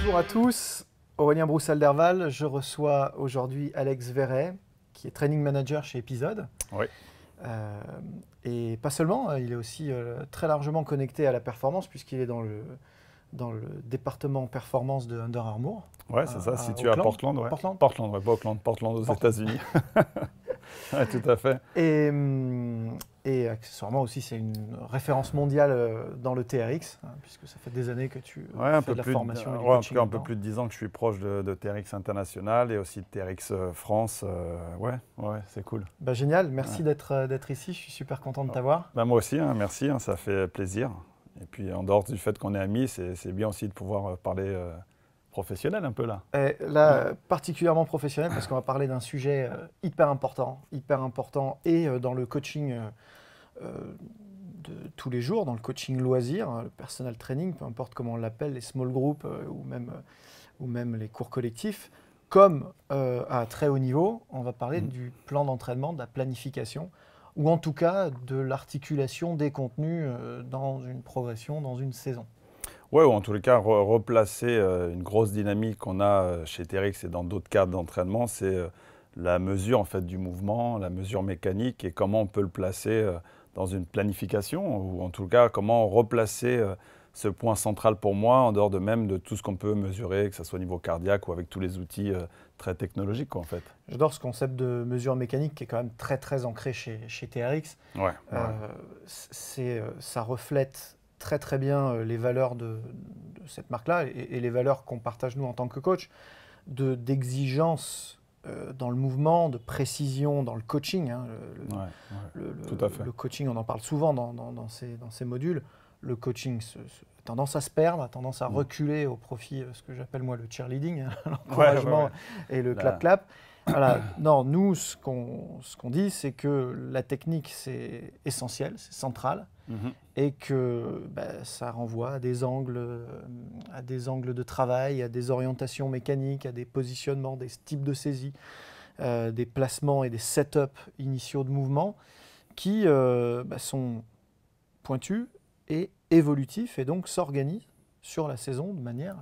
Bonjour à tous, Aurélien Broussal-Derval. Je reçois aujourd'hui Alex Verret, qui est training manager chez Episode. Oui. Et pas seulement, il est aussi très largement connecté à la performance, puisqu'il est dans le département performance de Under Armour. Ouais, c'est ça, situé à Portland. Ouais. Portland, Portland aux États-Unis. Ouais, tout à fait. Et accessoirement aussi, c'est une référence mondiale dans le TRX, puisque ça fait des années que tu fais de la formation et du coaching. Un peu plus de 10 ans que je suis proche de TRX International et aussi de TRX France. Ouais, c'est cool. Bah, génial, merci d'être ici, je suis super content de t'avoir. Bah, moi aussi, merci, ça fait plaisir. Et puis en dehors du fait qu'on est amis, c'est bien aussi de pouvoir parler professionnel un peu là. Et là, particulièrement professionnel, parce qu'on va parler d'un sujet hyper important et dans le coaching de tous les jours, dans le coaching loisir, le personal training, peu importe comment on l'appelle, les small groups ou même les cours collectifs, comme à très haut niveau, on va parler du plan d'entraînement, de la planification, ou en tout cas de l'articulation des contenus dans une progression, dans une saison. Oui, ou en tous les cas, replacer une grosse dynamique qu'on a chez TRX et dans d'autres cadres d'entraînement, c'est la mesure en fait, du mouvement, la mesure mécanique et comment on peut le placer dans une planification, ou en tout cas, comment replacer ce point central pour moi, en dehors de même de tout ce qu'on peut mesurer, que ce soit au niveau cardiaque ou avec tous les outils très technologiques, quoi, en fait. J'adore ce concept de mesure mécanique qui est quand même très, très ancré chez TRX. Ouais, ça reflète très très bien les valeurs de cette marque-là et les valeurs qu'on partage nous en tant que coach, d'exigence dans le mouvement, de précision dans le coaching. Hein, tout à fait. Le coaching, on en parle souvent dans ces modules. Le coaching a tendance à se perdre, a tendance à reculer au profit de ce que j'appelle moi le cheerleading, l'encouragement et le clap-clap. Voilà. Non, nous, ce qu'on dit, c'est que la technique, c'est essentiel, c'est central, et que ça renvoie à des angles de travail, à des orientations mécaniques, à des positionnements, des types de saisie, des placements et des setups initiaux de mouvement qui sont pointus et évolutifs et donc s'organisent sur la saison de manière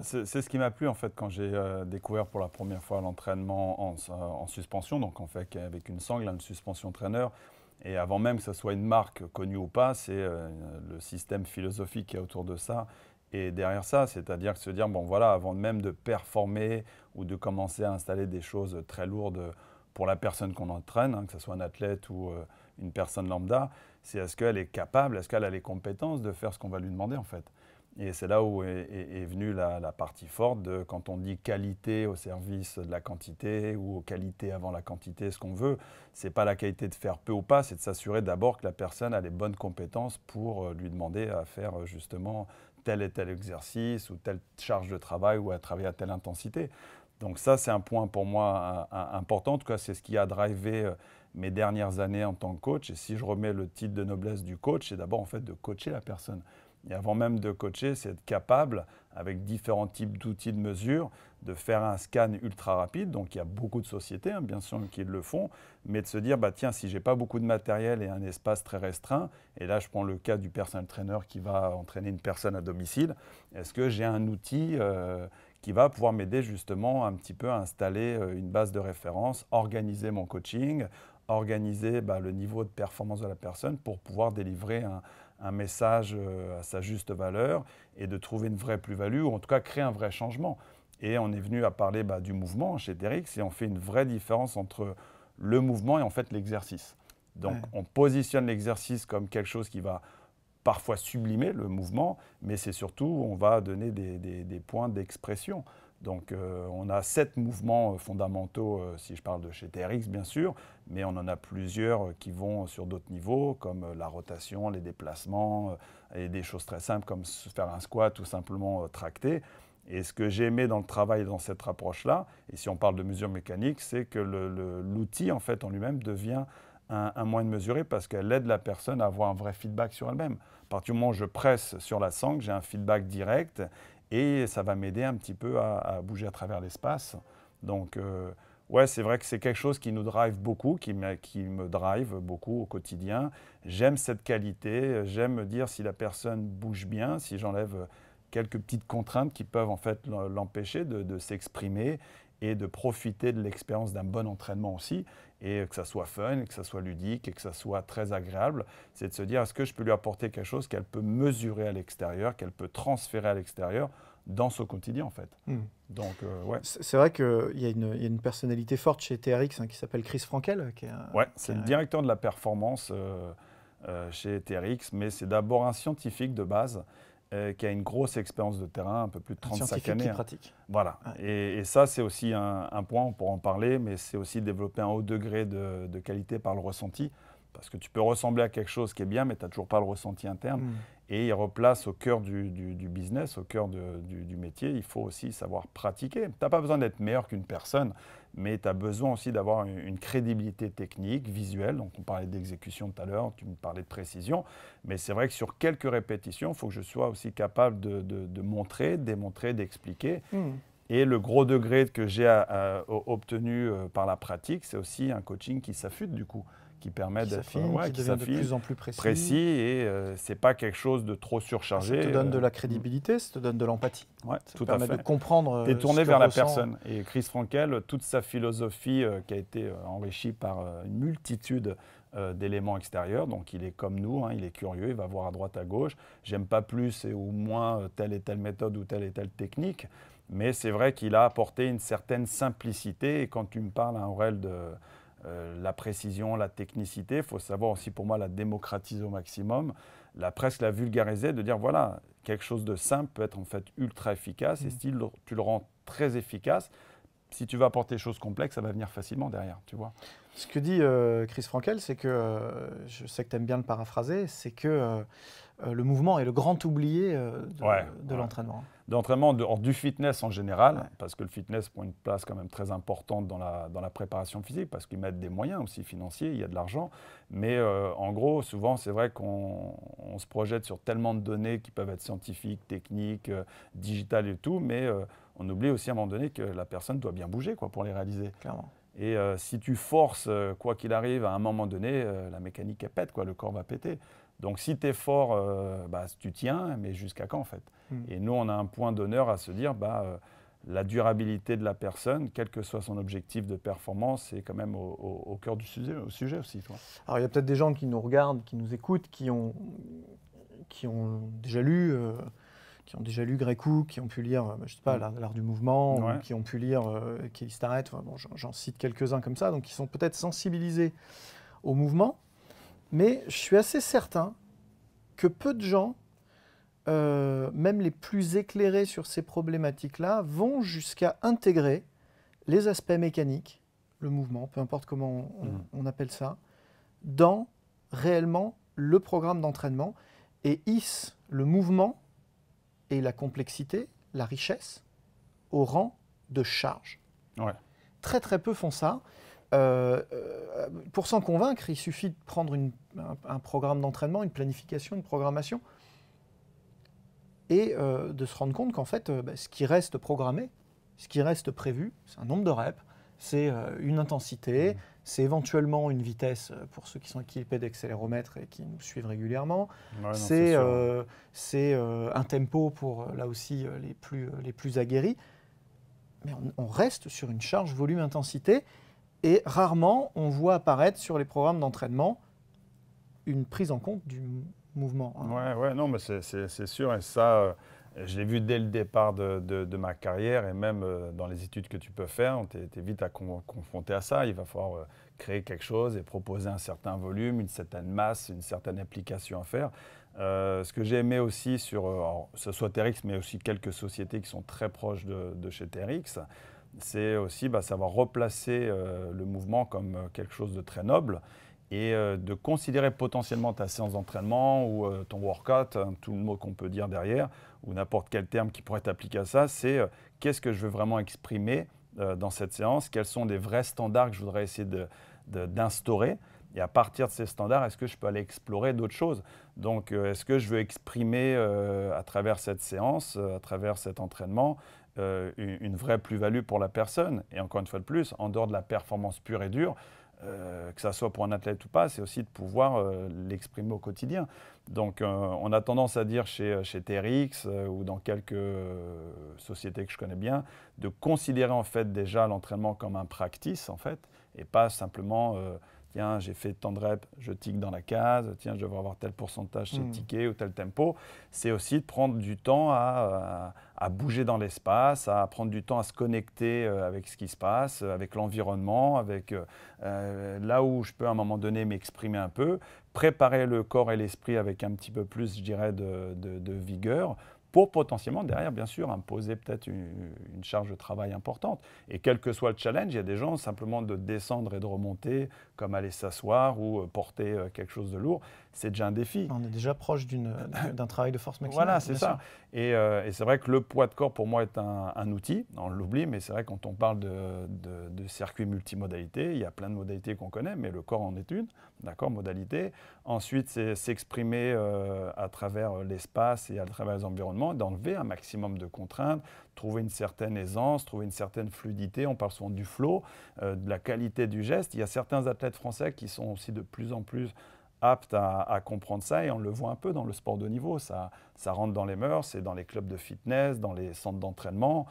c'est ce qui m'a plu en fait quand j'ai découvert pour la première fois l'entraînement en suspension, donc en fait avec une sangle, une suspension traîneur. Et avant même que ce soit une marque connue ou pas, c'est le système philosophique qui est autour de ça. Et derrière ça, c'est-à-dire se dire, bon voilà, avant même de performer ou de commencer à installer des choses très lourdes pour la personne qu'on entraîne, hein, que ce soit un athlète ou une personne lambda, c'est est-ce qu'elle est capable, est-ce qu'elle a les compétences de faire ce qu'on va lui demander en fait. Et c'est là où est venue la partie forte de quand on dit qualité au service de la quantité ou qualité avant la quantité, ce qu'on veut, c'est pas la qualité de faire peu ou pas, c'est de s'assurer d'abord que la personne a les bonnes compétences pour lui demander à faire justement tel et tel exercice ou telle charge de travail ou à travailler à telle intensité. Donc ça, c'est un point pour moi important. En tout cas, c'est ce qui a drivé mes dernières années en tant que coach. Et si je remets le titre de noblesse du coach, c'est d'abord en fait de coacher la personne. Et avant même de coacher, c'est être capable, avec différents types d'outils de mesure, de faire un scan ultra rapide. Donc il y a beaucoup de sociétés, hein, bien sûr, qui le font, mais de se dire, tiens, si je n'ai pas beaucoup de matériel et un espace très restreint, et là je prends le cas du personal trainer qui va entraîner une personne à domicile, est-ce que j'ai un outil qui va pouvoir m'aider justement un petit peu à installer une base de référence, organiser mon coaching, organiser le niveau de performance de la personne pour pouvoir délivrer un message à sa juste valeur et de trouver une vraie plus-value ou en tout cas créer un vrai changement. Et on est venu à parler du mouvement chez TRX et on fait une vraie différence entre le mouvement et en fait l'exercice. Donc on positionne l'exercice comme quelque chose qui va parfois sublimer le mouvement, mais c'est surtout, on va donner des points d'expression. Donc on a 7 mouvements fondamentaux, si je parle de chez TRX bien sûr, mais on en a plusieurs qui vont sur d'autres niveaux, comme la rotation, les déplacements, et des choses très simples comme faire un squat ou simplement tracter. Et ce que j'ai aimé dans le travail dans cette approche-là, et si on parle de mesure mécanique, c'est que l'outil en fait en lui-même devient un moyen de mesurer parce qu'elle aide la personne à avoir un vrai feedback sur elle-même. À partir du moment où je presse sur la sangle, j'ai un feedback direct et ça va m'aider un petit peu à bouger à travers l'espace. Donc, ouais, c'est vrai que c'est quelque chose qui nous drive beaucoup, qui me drive beaucoup au quotidien. J'aime cette qualité, j'aime me dire si la personne bouge bien, si j'enlève quelques petites contraintes qui peuvent en fait l'empêcher de s'exprimer et de profiter de l'expérience d'un bon entraînement aussi, et que ça soit fun, que ça soit ludique, et que ça soit très agréable. C'est de se dire, est-ce que je peux lui apporter quelque chose qu'elle peut mesurer à l'extérieur, qu'elle peut transférer à l'extérieur dans son quotidien en fait. Donc, ouais. C'est vrai qu'il y a une personnalité forte chez TRX qui s'appelle Chris Frankel. C'est le directeur de la performance chez TRX, mais c'est d'abord un scientifique de base qui a une grosse expérience de terrain, un peu plus de 35 années. Qui pratique. Voilà. Ouais. Et ça, c'est aussi un point, on pourra en parler, mais c'est aussi développer un haut degré de qualité par le ressenti. Parce que tu peux ressembler à quelque chose qui est bien, mais tu n'as toujours pas le ressenti interne. Et il replace au cœur du business, au cœur du métier, il faut aussi savoir pratiquer. Tu n'as pas besoin d'être meilleur qu'une personne, mais tu as besoin aussi d'avoir une crédibilité technique, visuelle. Donc on parlait d'exécution tout à l'heure, tu me parlais de précision. Mais c'est vrai que sur quelques répétitions, il faut que je sois aussi capable de montrer, de démontrer, d'expliquer. Et le gros degré que j'ai obtenu par la pratique, c'est aussi un coaching qui s'affûte du coup, qui permet d'être qui devient de plus en plus précis et c'est pas quelque chose de trop surchargé. Ça te donne de la crédibilité, ça te donne de l'empathie. Ouais, ça te permet de comprendre. Tu es tourné vers la personne. Et Chris Frankel, toute sa philosophie qui a été enrichie par une multitude d'éléments extérieurs. Donc il est comme nous, il est curieux, il va voir à droite, à gauche. J'aime pas plus ou moins telle et telle méthode ou telle et telle technique. Mais c'est vrai qu'il a apporté une certaine simplicité. Et quand tu me parles, Aurel, de la précision, la technicité, il faut savoir aussi pour moi la démocratiser au maximum, presque la vulgariser, de dire voilà, quelque chose de simple peut être en fait ultra efficace et si tu le rends très efficace, si tu vas apporter des choses complexes, ça va venir facilement derrière, tu vois. Ce que dit Chris Frankel, c'est que, je sais que tu aimes bien le paraphraser, c'est que le mouvement est le grand oublié de l'entraînement. D'entraînement, du fitness en général, parce que le fitness prend une place quand même très importante dans la préparation physique, parce qu'ils mettent des moyens aussi financiers, il y a de l'argent. Mais en gros, souvent, c'est vrai qu'on se projette sur tellement de données qui peuvent être scientifiques, techniques, digitales et tout, mais on oublie aussi à un moment donné que la personne doit bien bouger pour les réaliser. Clairement. Et si tu forces, quoi qu'il arrive, à un moment donné, la mécanique elle pète, le corps va péter. Donc si tu es fort, tu tiens, mais jusqu'à quand en fait? Et nous, on a un point d'honneur à se dire, la durabilité de la personne, quel que soit son objectif de performance, c'est quand même au cœur du sujet aussi. Toi. Alors il y a peut-être des gens qui nous regardent, qui nous écoutent, qui ont déjà lu Grécoux, qui ont pu lire, je sais pas, l'art du mouvement, ou qui ont pu lire Kelly Starrett, j'en cite quelques-uns comme ça, donc qui sont peut-être sensibilisés au mouvement. Mais je suis assez certain que peu de gens, même les plus éclairés sur ces problématiques-là, vont jusqu'à intégrer les aspects mécaniques, le mouvement, peu importe comment on appelle ça, dans réellement le programme d'entraînement et hissent le mouvement et la complexité, la richesse, au rang de charge. Ouais. Très très peu font ça. Pour s'en convaincre, il suffit de prendre un programme d'entraînement, une planification, une programmation, et de se rendre compte qu'en fait, ce qui reste programmé, ce qui reste prévu, c'est un nombre de reps, c'est une intensité, c'est éventuellement une vitesse pour ceux qui sont équipés d'accéléromètre et qui nous suivent régulièrement, c'est un tempo pour, là aussi, les plus aguerris, mais on reste sur une charge volume-intensité. Et rarement, on voit apparaître sur les programmes d'entraînement une prise en compte du mouvement. Non, mais c'est sûr. Et ça, je l'ai vu dès le départ de ma carrière et même dans les études que tu peux faire, tu es vite confronté à ça. Il va falloir créer quelque chose et proposer un certain volume, une certaine masse, une certaine application à faire. Ce que j'ai aimé aussi que ce soit TRX, mais aussi quelques sociétés qui sont très proches de chez TRX, c'est aussi savoir replacer le mouvement comme quelque chose de très noble et de considérer potentiellement ta séance d'entraînement ou ton workout, tout le mot qu'on peut dire derrière, ou n'importe quel terme qui pourrait être appliqué à ça, c'est qu'est-ce que je veux vraiment exprimer dans cette séance, quels sont les vrais standards que je voudrais essayer d'instaurer. Et à partir de ces standards, est-ce que je peux aller explorer d'autres choses? Donc, est-ce que je veux exprimer à travers cette séance, à travers cet entraînement, une vraie plus-value pour la personne? Et encore une fois de plus, en dehors de la performance pure et dure, que ça soit pour un athlète ou pas, c'est aussi de pouvoir l'exprimer au quotidien. Donc, on a tendance à dire chez TRX ou dans quelques sociétés que je connais bien, de considérer en fait déjà l'entraînement comme un practice en fait, et pas simplement tiens, j'ai fait tant de reps, je tic dans la case, tiens, je devrais avoir tel pourcentage, c'est tické ou tel tempo. C'est aussi de prendre du temps à bouger dans l'espace, à prendre du temps à se connecter avec ce qui se passe, avec l'environnement, avec là où je peux à un moment donné m'exprimer un peu, préparer le corps et l'esprit avec un petit peu plus, je dirais, de vigueur, pour potentiellement derrière, bien sûr, imposer peut-être une charge de travail importante. Et quel que soit le challenge, il y a des gens simplement de descendre et de remonter, comme aller s'asseoir ou porter quelque chose de lourd, c'est déjà un défi. On est déjà proche d'un travail de force maximale. Voilà, c'est ça. Et c'est vrai que le poids de corps, pour moi, est un outil. On l'oublie, mais c'est vrai quand on parle de circuits multimodalités, il y a plein de modalités qu'on connaît, mais le corps en est une, d'accord, modalité. Ensuite, c'est s'exprimer à travers l'espace et à travers les environnements, d'enlever un maximum de contraintes, trouver une certaine aisance, trouver une certaine fluidité. On parle souvent du flow, de la qualité du geste. Il y a certains athlètes français qui sont aussi de plus en plus aptes à comprendre ça, et on le voit un peu dans le sport de haut niveau. Ça rentre dans les mœurs, c'est dans les clubs de fitness, dans les centres d'entraînement,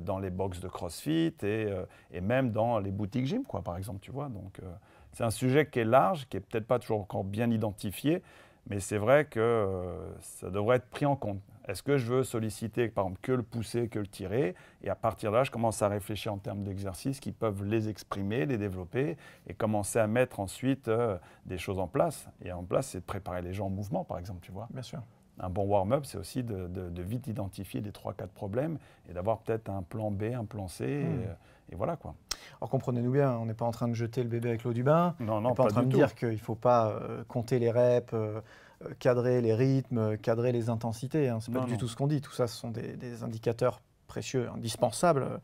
dans les box de CrossFit et même dans les boutiques gym, quoi, par exemple, tu vois. Donc, c'est un sujet qui est large, qui n'est peut-être pas toujours encore bien identifié, mais c'est vrai que ça devrait être pris en compte. Est-ce que je veux solliciter, par exemple, que le pousser, que le tirer? Et à partir de là, je commence à réfléchir en termes d'exercices qui peuvent les exprimer, les développer et commencer à mettre ensuite des choses en place. Et en place, c'est de préparer les gens en mouvement, par exemple, tu vois. Bien sûr. Un bon warm-up, c'est aussi de vite identifier les 3-4 problèmes et d'avoir peut-être un plan B, un plan C, et voilà quoi. Alors comprenez-nous bien, on n'est pas en train de jeter le bébé avec l'eau du bain. Non, on n'est pas en train de dire qu'il ne faut pas compter les reps, cadrer les rythmes, cadrer les intensités. Hein. Ce n'est pas du tout ce qu'on dit. Tout ça, ce sont des indicateurs précieux, indispensables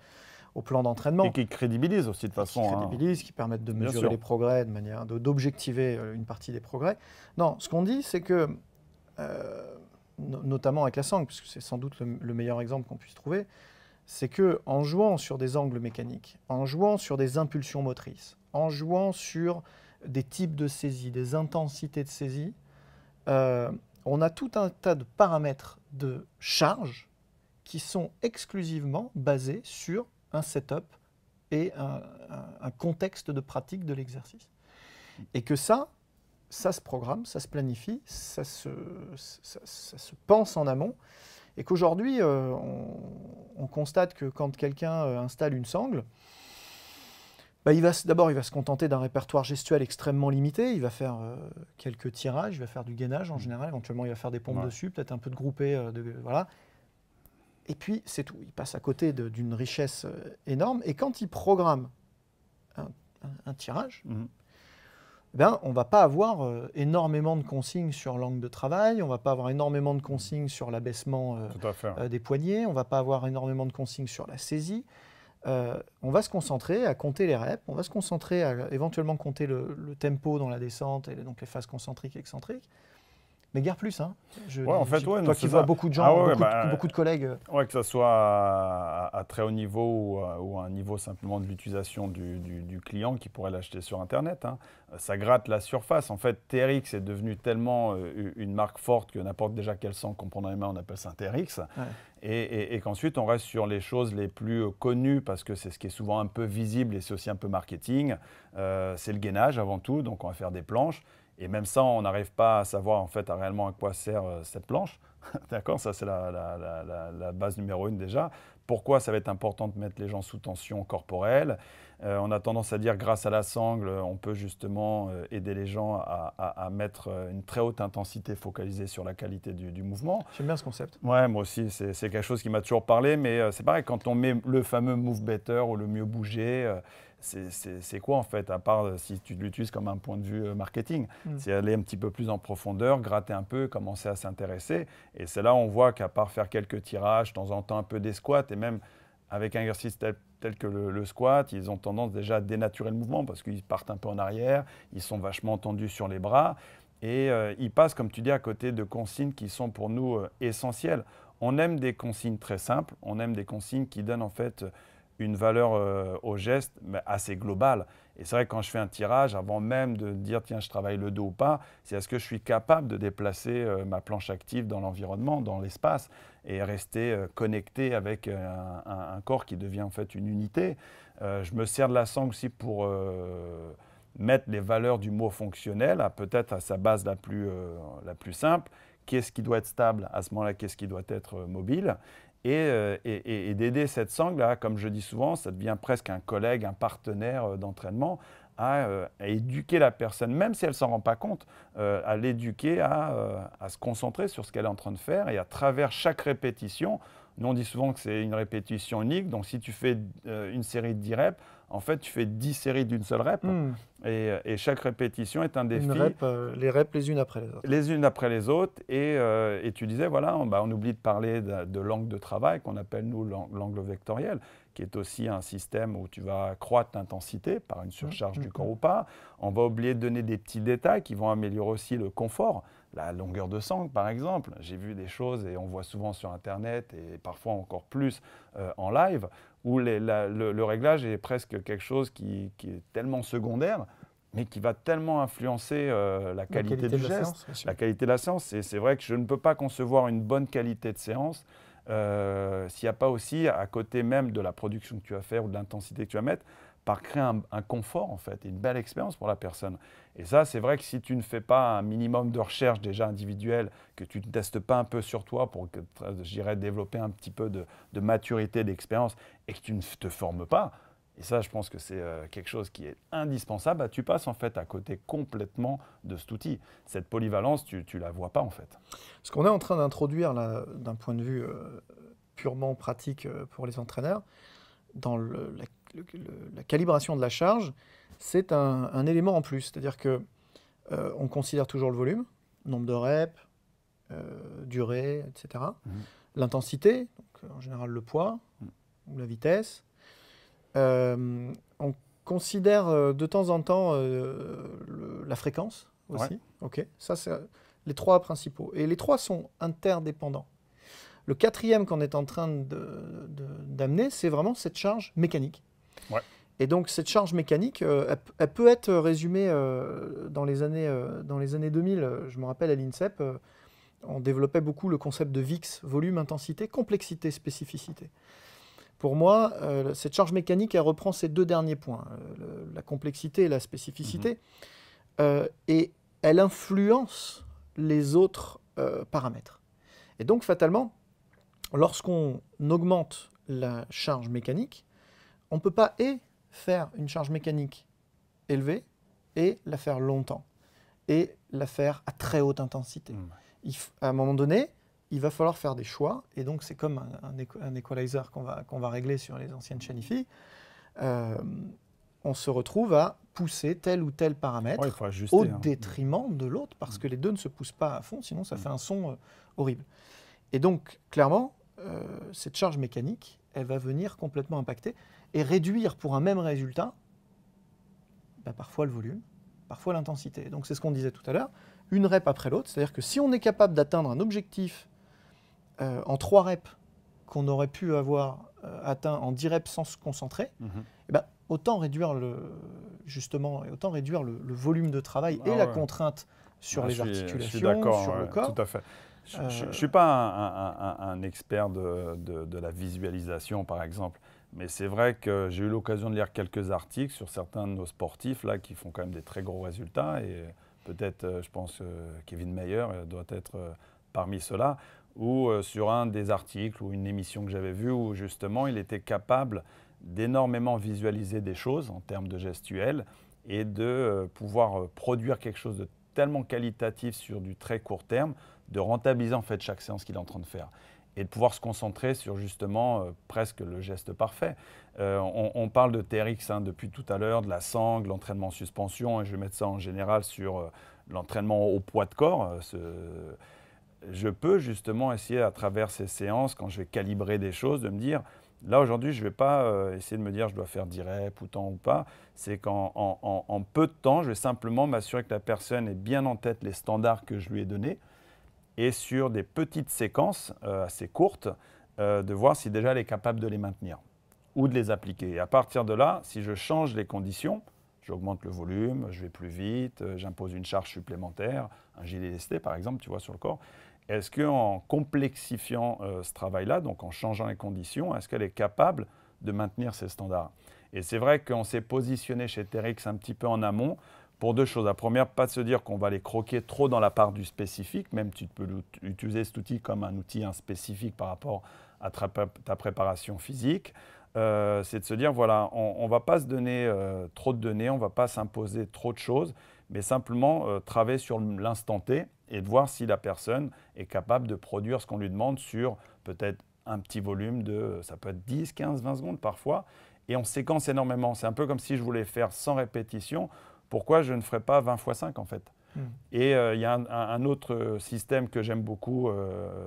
au plan d'entraînement. Et qui crédibilisent aussi de façon. Qui crédibilisent, qui permettent de mesurer les progrès, de manière d'objectiver une partie des progrès. Non, ce qu'on dit, c'est que, notamment avec la sangle, puisque c'est sans doute le meilleur exemple qu'on puisse trouver, c'est qu'en jouant sur des angles mécaniques, en jouant sur des impulsions motrices, en jouant sur des types de saisie, des intensités de saisie, on a tout un tas de paramètres de charge qui sont exclusivement basés sur un setup et un contexte de pratique de l'exercice. Et que ça se programme, ça se planifie, ça se pense en amont. Et qu'aujourd'hui, on constate que quand quelqu'un installe une sangle, d'abord, il va se contenter d'un répertoire gestuel extrêmement limité. Il va faire quelques tirages, il va faire du gainage en général. Éventuellement, il va faire des pompes dessus, peut-être un peu de groupé. Voilà. Et puis, c'est tout. Il passe à côté d'une richesse énorme. Et quand il programme un tirage, on ne va pas avoir énormément de consignes sur l'angle de travail, on ne va pas avoir énormément de consignes sur l'abaissement des poignets, on ne va pas avoir énormément de consignes sur la saisie. On va se concentrer à compter les reps, on va se concentrer à éventuellement compter le tempo dans la descente et donc les phases concentriques et excentriques. Mais guère plus, hein. Toi qui vois beaucoup de gens, beaucoup de collègues. Ouais, que ce soit à très haut niveau ou à un niveau simplement de l'utilisation du client qui pourrait l'acheter sur Internet. Hein. Ça gratte la surface. En fait, TRX est devenu tellement une marque forte que n'importe déjà quel sang qu'on prend dans les mains, on appelle ça un TRX. Ouais. Et qu'ensuite, on reste sur les choses les plus connues parce que c'est ce qui est souvent un peu visible et c'est aussi un peu marketing. C'est le gainage avant tout, donc on va faire des planches. Et même ça, on n'arrive pas à savoir en fait réellement à quoi sert cette planche. D'accord, ça c'est la base numéro 1 déjà. Pourquoi ça va être important de mettre les gens sous tension corporelle? On a tendance à dire grâce à la sangle, on peut justement aider les gens à mettre une très haute intensité focalisée sur la qualité du mouvement. J'aime bien ce concept. Ouais, moi aussi, c'est quelque chose qui m'a toujours parlé, mais c'est pareil, quand on met le fameux move better ou le mieux bouger, c'est quoi en fait, à part si tu l'utilises comme un point de vue marketing? C'est aller un petit peu plus en profondeur, gratter un peu, commencer à s'intéresser. Et c'est là où on voit qu'à part faire quelques tirages, de temps en temps un peu des squats, et même avec un exercice tel que le squat, ils ont tendance déjà à dénaturer le mouvement parce qu'ils partent un peu en arrière, ils sont vachement tendus sur les bras. Et ils passent, comme tu dis, à côté de consignes qui sont pour nous essentielles. On aime des consignes très simples, on aime des consignes qui donnent en fait une valeur au geste assez globale. Et c'est vrai que quand je fais un tirage, avant même de dire tiens, je travaille le dos ou pas, c'est est-ce que je suis capable de déplacer ma planche active dans l'environnement, dans l'espace, et rester connecté avec un corps qui devient en fait une unité. Je me sers de la sangle aussi pour mettre les valeurs du mot fonctionnel, peut-être à sa base la plus simple. Qu'est-ce qui doit être stable à ce moment-là, qu'est-ce qui doit être mobile, et d'aider cette sangle, comme je dis souvent, ça devient presque un collègue, un partenaire d'entraînement, à éduquer la personne, même si elle ne s'en rend pas compte, à l'éduquer à se concentrer sur ce qu'elle est en train de faire, et à travers chaque répétition, nous on dit souvent que c'est une répétition unique, donc si tu fais une série de 10 reps, en fait tu fais 10 séries d'une seule rep, et chaque répétition est un défi. Les reps les unes après les autres. Les unes après les autres, et tu disais, voilà, on oublie de parler de l'angle de travail qu'on appelle nous l'angle vectoriel, qui est aussi un système où tu vas accroître l'intensité par une surcharge du corps ou pas. On va oublier de donner des petits détails qui vont améliorer aussi le confort. La longueur de sangle, par exemple. J'ai vu des choses, et on voit souvent sur Internet, et parfois encore plus en live, où le réglage est presque quelque chose qui est tellement secondaire, mais qui va tellement influencer la qualité du geste, la qualité de la séance. Et c'est vrai que je ne peux pas concevoir une bonne qualité de séance s'il n'y a pas aussi, à côté même de la production que tu vas faire ou de l'intensité que tu vas mettre, par créer un confort en fait, et une belle expérience pour la personne. Et ça, c'est vrai que si tu ne fais pas un minimum de recherche déjà individuelle, que tu ne testes pas un peu sur toi pour, je dirais, développer un petit peu de maturité, d'expérience, et que tu ne te formes pas, et ça, je pense que c'est quelque chose qui est indispensable, tu passes en fait à côté complètement de cet outil. Cette polyvalence, tu ne la vois pas en fait. Ce qu'on est en train d'introduire là, d'un point de vue purement pratique pour les entraîneurs, dans la calibration de la charge, c'est un élément en plus. C'est-à-dire qu'on considère toujours le volume, nombre de reps, durée, etc. L'intensité, donc en général le poids ou la vitesse. On considère de temps en temps la fréquence aussi. Ouais. Okay. Ça, c'est les trois principaux. Et les trois sont interdépendants. Le quatrième qu'on est en train d'amener, c'est vraiment cette charge mécanique. Ouais. Et donc, cette charge mécanique, elle peut être résumée dans les années 2000. Je me rappelle à l'INSEP, on développait beaucoup le concept de VIX, volume, intensité, complexité, spécificité. Pour moi, cette charge mécanique, elle reprend ces deux derniers points, la complexité et la spécificité, et elle influence les autres paramètres. Et donc, fatalement, lorsqu'on augmente la charge mécanique, on ne peut pas faire une charge mécanique élevée et la faire longtemps, et la faire à très haute intensité. À un moment donné, il va falloir faire des choix, et donc c'est comme un equalizer qu'on va régler sur les anciennes chaînes IFI. On se retrouve à pousser tel ou tel paramètre au détriment de l'autre, parce que les deux ne se poussent pas à fond, sinon ça fait un son horrible. Et donc, clairement, cette charge mécanique, elle va venir complètement impacter et réduire pour un même résultat, parfois le volume, parfois l'intensité. Donc c'est ce qu'on disait tout à l'heure, une rep après l'autre, c'est-à-dire que si on est capable d'atteindre un objectif en 3 reps qu'on aurait pu avoir atteint en 10 reps sans se concentrer, autant réduire le volume de travail et la contrainte sur les articulations, sur le corps. Tout à fait. Je ne suis pas un expert de la visualisation, par exemple, mais c'est vrai que j'ai eu l'occasion de lire quelques articles sur certains de nos sportifs là, qui font quand même des très gros résultats, et peut-être, je pense, Kevin Mayer doit être parmi ceux-là, ou sur un des articles ou une émission que j'avais vue où justement il était capable d'énormément visualiser des choses en termes de gestuels et de pouvoir produire quelque chose de tellement qualitatif sur du très court terme, de rentabiliser en fait chaque séance qu'il est en train de faire et de pouvoir se concentrer sur justement presque le geste parfait. On parle de TRX depuis tout à l'heure, de la sangle, l'entraînement en suspension, et je vais mettre ça en général sur l'entraînement au poids de corps. Je peux justement essayer à travers ces séances, quand je vais calibrer des choses, de me dire, là aujourd'hui je ne vais pas essayer de me dire je dois faire 10 reps ou tant ou pas, c'est qu'en peu de temps, je vais simplement m'assurer que la personne ait bien en tête les standards que je lui ai donnés, et sur des petites séquences assez courtes, de voir si déjà elle est capable de les maintenir. ou de les appliquer. Et à partir de là, si je change les conditions, j'augmente le volume, je vais plus vite, j'impose une charge supplémentaire, un gilet lesté par exemple, tu vois, sur le corps. Est-ce qu'en complexifiant ce travail-là, donc en changeant les conditions, est-ce qu'elle est capable de maintenir ces standards? Et c'est vrai qu'on s'est positionné chez TRX un petit peu en amont pour deux choses. La première, pas de se dire qu'on va les croquer trop dans la part du spécifique, même tu peux utiliser cet outil comme un outil spécifique par rapport à ta préparation physique. C'est de se dire, voilà, on ne va pas se donner trop de données, on ne va pas s'imposer trop de choses, mais simplement travailler sur l'instant T et de voir si la personne est capable de produire ce qu'on lui demande sur peut-être un petit volume ça peut être 10, 15, 20 secondes parfois, et on séquence énormément. C'est un peu comme si je voulais faire 100 répétitions. Pourquoi je ne ferais pas 20 x 5 en fait? Et il y a un autre système que j'aime beaucoup,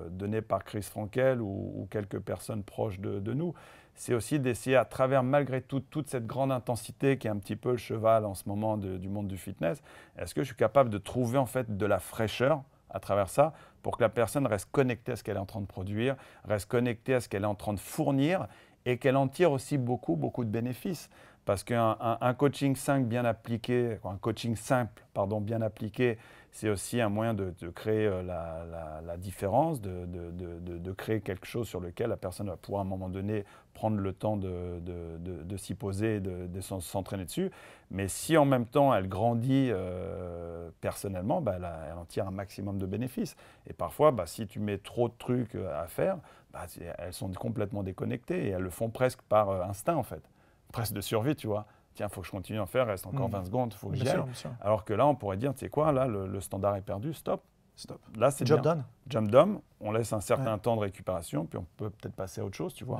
donné par Chris Frankel ou quelques personnes proches de nous. C'est aussi d'essayer à travers, malgré tout, toute cette grande intensité qui est un petit peu le cheval en ce moment du monde du fitness, est-ce que je suis capable de trouver en fait de la fraîcheur à travers ça pour que la personne reste connectée à ce qu'elle est en train de produire, reste connectée à ce qu'elle est en train de fournir et qu'elle en tire aussi beaucoup, beaucoup de bénéfices. Parce qu'un coaching simple bien appliqué, bien appliqué, c'est aussi un moyen de créer la différence, de créer quelque chose sur lequel la personne va pouvoir à un moment donné prendre le temps de s'y poser et de s'entraîner dessus. Mais si en même temps elle grandit personnellement, bah, elle en tire un maximum de bénéfices. Et parfois, bah, si tu mets trop de trucs à faire, bah, elles sont complètement déconnectées et elles le font presque par instinct en fait. Presque de survie, tu vois. Tiens, il faut que je continue à en faire, reste encore 20 secondes, il faut que j'y aille. Alors que là, on pourrait dire, tu sais quoi, là, le standard est perdu, stop. Là, c'est job done. Job done, on laisse un certain temps de récupération, puis on peut peut-être passer à autre chose, tu vois.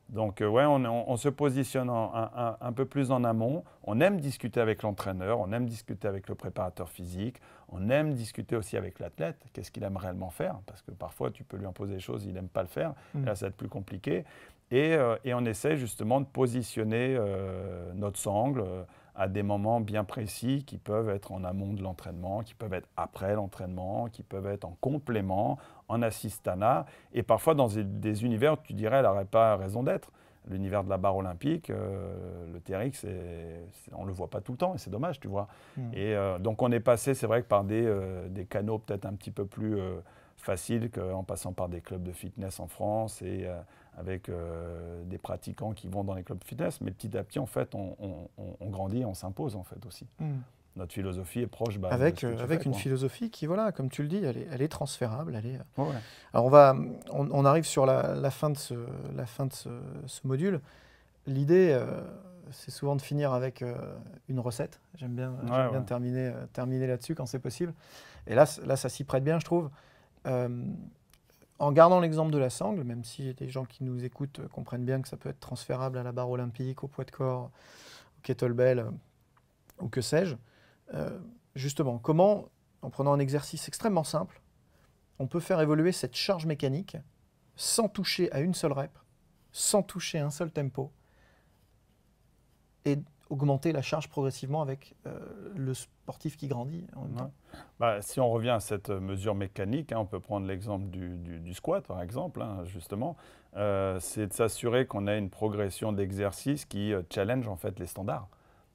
Donc, ouais, on se positionne un peu plus en amont. On aime discuter avec l'entraîneur, on aime discuter avec le préparateur physique, on aime discuter aussi avec l'athlète, qu'est-ce qu'il aime réellement faire, parce que parfois, tu peux lui imposer des choses, il n'aime pas le faire, là, ça va être plus compliqué. Et on essaie justement de positionner notre sangle à des moments bien précis qui peuvent être en amont de l'entraînement, qui peuvent être après l'entraînement, qui peuvent être en complément, en assistanat, et parfois dans des univers où tu dirais elle n'aurait pas raison d'être. L'univers de la barre olympique, le TRX, on ne le voit pas tout le temps et c'est dommage, tu vois. Et donc on est passé, c'est vrai que par des canaux peut-être un petit peu plus faciles qu'en passant par des clubs de fitness en France et avec des pratiquants qui vont dans les clubs de fitness, mais petit à petit, en fait, on grandit et on s'impose, en fait, aussi. Notre philosophie est proche avec une philosophie qui, voilà, comme tu le dis, elle est transférable. Ouais. Alors, on arrive sur la fin de ce module. L'idée, c'est souvent de finir avec une recette. J'aime bien terminer là-dessus quand c'est possible. Et là, ça s'y prête bien, je trouve. En gardant l'exemple de la sangle, même si les gens qui nous écoutent comprennent bien que ça peut être transférable à la barre olympique, au poids de corps, au kettlebell, ou que sais-je, justement, comment, en prenant un exercice extrêmement simple, on peut faire évoluer cette charge mécanique sans toucher à une seule rep, sans toucher à un seul tempo, et augmenter la charge progressivement avec le sportif qui grandit en même temps. Si on revient à cette mesure mécanique, on peut prendre l'exemple du squat, par exemple, justement. C'est de s'assurer qu'on a une progression d'exercice qui challenge en fait les standards.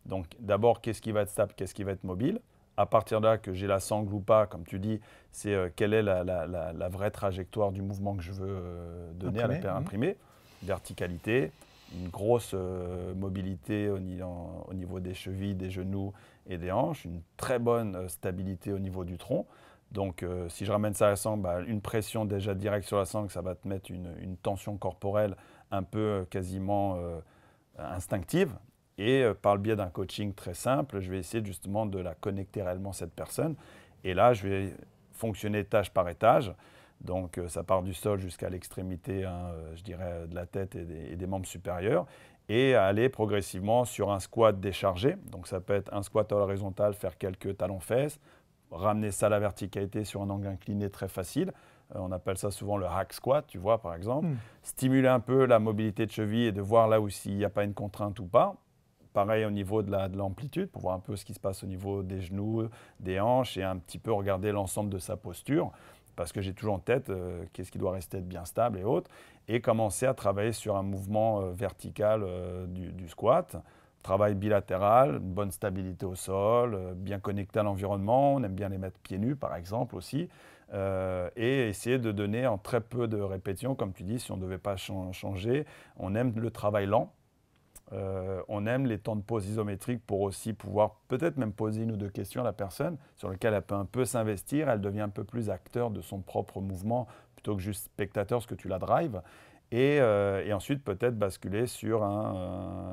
Donc d'abord, qu'est-ce qui va être stable, qu'est-ce qui va être mobile? À partir de là, que j'ai la sangle ou pas, comme tu dis, c'est quelle est la vraie trajectoire du mouvement que je veux donner imprimer. Verticalité, une grosse mobilité au niveau des chevilles, des genoux et des hanches, une très bonne stabilité au niveau du tronc. Donc si je ramène ça à la sangle, une pression déjà directe sur la sangle, ça va te mettre une tension corporelle un peu quasiment instinctive. Et par le biais d'un coaching très simple, je vais essayer justement de la connecter réellement cette personne. Et là, je vais fonctionner étage par étage. Donc ça part du sol jusqu'à l'extrémité, je dirais, de la tête et des membres supérieurs, et aller progressivement sur un squat déchargé. Donc ça peut être un squat à l'horizontale, faire quelques talons-fesses, ramener ça à la verticalité sur un angle incliné très facile. On appelle ça souvent le hack squat, tu vois, par exemple. Stimuler un peu la mobilité de cheville et de voir là où s'il n'y a pas une contrainte ou pas. Pareil au niveau de l'amplitude, pour voir un peu ce qui se passe au niveau des genoux, des hanches, et un petit peu regarder l'ensemble de sa posture. parce que j'ai toujours en tête qu'est-ce qui doit rester être bien stable et autres, et commencer à travailler sur un mouvement vertical du squat. Travail bilatéral, une bonne stabilité au sol, bien connecté à l'environnement. On aime bien les mettre pieds nus, par exemple, aussi. Et essayer de donner en très peu de répétitions, comme tu dis, si on ne devait pas changer. On aime le travail lent. On aime les temps de pause isométriques pour aussi pouvoir peut-être même poser 1 ou 2 questions à la personne sur lesquelles elle peut un peu s'investir. Elle devient un peu plus acteur de son propre mouvement plutôt que juste spectateur, parce que tu la drives. Et ensuite, peut-être basculer sur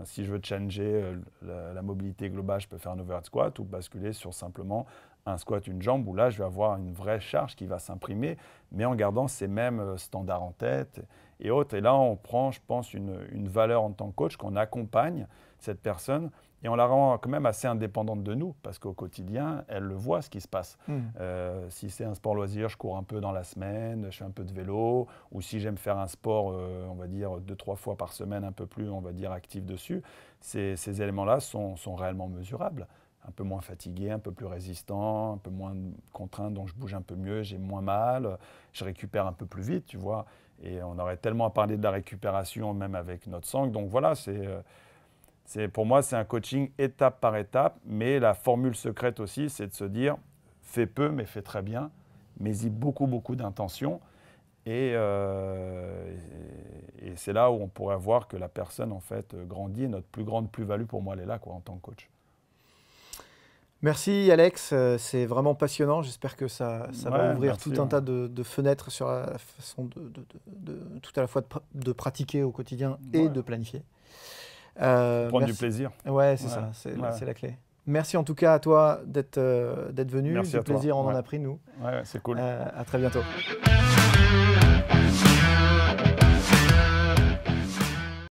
si je veux changer la mobilité globale, je peux faire un overhead squat, ou basculer sur simplement un squat, une jambe, où là, je vais avoir une vraie charge qui va s'imprimer, mais en gardant ces mêmes standards en tête et autres. Et là, on prend, je pense, une valeur en tant que coach, qu'on accompagne cette personne, et on la rend quand même assez indépendante de nous, parce qu'au quotidien, elle le voit, ce qui se passe. Si c'est un sport loisir, je cours un peu dans la semaine, je fais un peu de vélo, ou si j'aime faire un sport, on va dire 2-3 fois par semaine, un peu plus, on va dire, actif dessus, ces éléments-là sont réellement mesurables. Un peu moins fatigué, un peu plus résistant, un peu moins contraint, donc je bouge un peu mieux, j'ai moins mal, je récupère un peu plus vite, tu vois. Et on aurait tellement à parler de la récupération, même avec notre sangle. Donc voilà, pour moi, c'est un coaching étape par étape, mais la formule secrète aussi, c'est de se dire, fais peu, mais fais très bien, mets-y beaucoup, beaucoup d'intention. Et c'est là où on pourrait voir que la personne, en fait, grandit. Et notre plus grande plus-value, pour moi, elle est là, quoi, en tant que coach. Merci Alex, c'est vraiment passionnant. J'espère que ça va ouvrir tout un tas de fenêtres sur la façon tout à la fois de pratiquer au quotidien et de planifier. Prendre du plaisir. Ouais, c'est ça, c'est la clé. Merci en tout cas à toi d'être venu. Merci du à toi. plaisir, on en a pris nous. Ouais, c'est cool. À très bientôt.